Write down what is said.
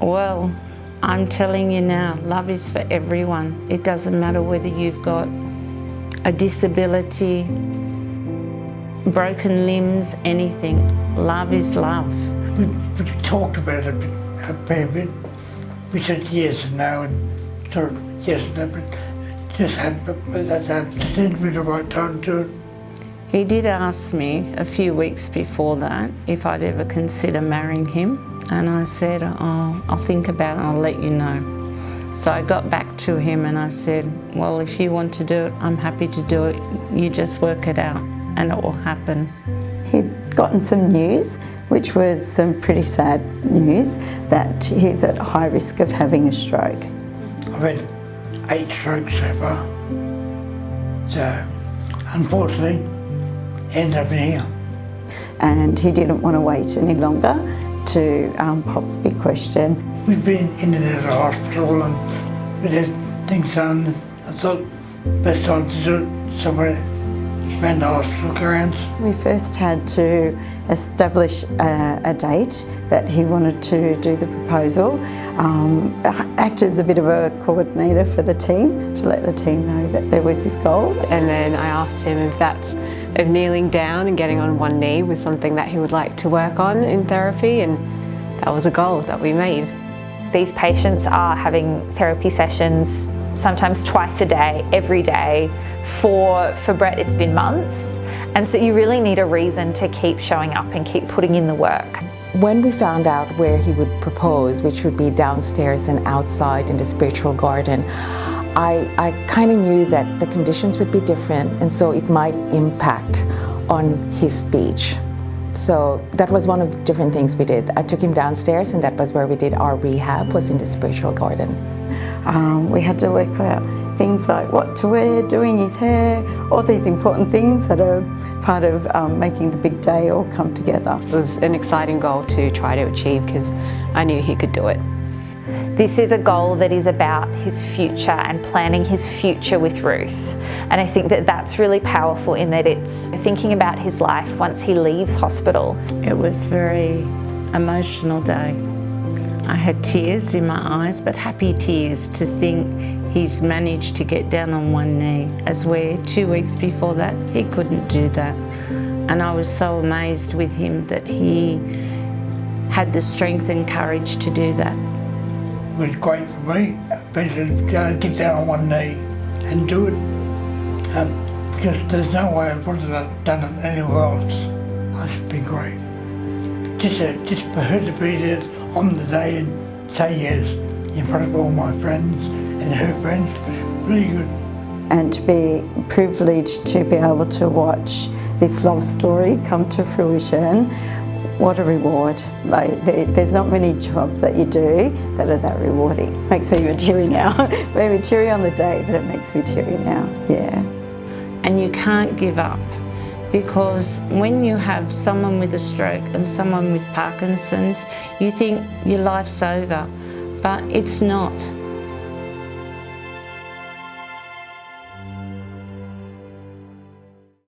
Well, I'm telling you now, love is for everyone. It doesn't matter whether you've got a disability, broken limbs, anything. Love is love. We talked about it a fair bit. We said yes and no, and sort of yes and no, but just seemed to be the right time to do it. He did ask me a few weeks before that if I'd ever consider marrying him, and I said, oh, I'll think about it and I'll let you know. So I got back to him and I said, well, if you want to do it, I'm happy to do it. You just work it out and it will happen. He'd gotten some news, which was some pretty sad news, that he's at high risk of having a stroke. I've had 8 strokes so far. So, unfortunately, ended up in here. And he didn't want to wait any longer to pop the big question. We've been in and out of hospital and we'd had things done. I thought best time to do it somewhere around the hospital grounds. We first had to establish a date that he wanted to do the proposal, act as a bit of a coordinator for the team to let the team know that there was this goal. And then I asked him if kneeling down and getting on one knee was something that he would like to work on in therapy, and that was a goal that we made. These patients are having therapy sessions sometimes twice a day, every day. For Brett, it's been months. And so you really need a reason to keep showing up and keep putting in the work. When we found out where he would propose, which would be downstairs and outside in the spiritual garden, I kind of knew that the conditions would be different, and so it might impact on his speech. So that was one of the different things we did. I took him downstairs, and that was where we did our rehab, was in the spiritual garden. We had to work out things like what to wear, doing his hair, all these important things that are part of making the big day all come together. It was an exciting goal to try to achieve because I knew he could do it. This is a goal that is about his future and planning his future with Ruth. And I think that that's really powerful in that it's thinking about his life once he leaves hospital. It was a very emotional day. I had tears in my eyes, but happy tears to think he's managed to get down on one knee, as where 2 weeks before that he couldn't do that. And I was so amazed with him that he had the strength and courage to do that. It was great for me, basically, to get down on one knee and do it. Because there's no way I would have done it anywhere else. It's been great. Just for her to be there on the day and say yes in front of all my friends and her friends was really good. And to be privileged to be able to watch this love story come to fruition, what a reward. Like, there's not many jobs that you do that are that rewarding. Makes me even teary now. Maybe teary on the day, but it makes me teary now, yeah. And you can't give up, because when you have someone with a stroke and someone with Parkinson's, you think your life's over, but it's not.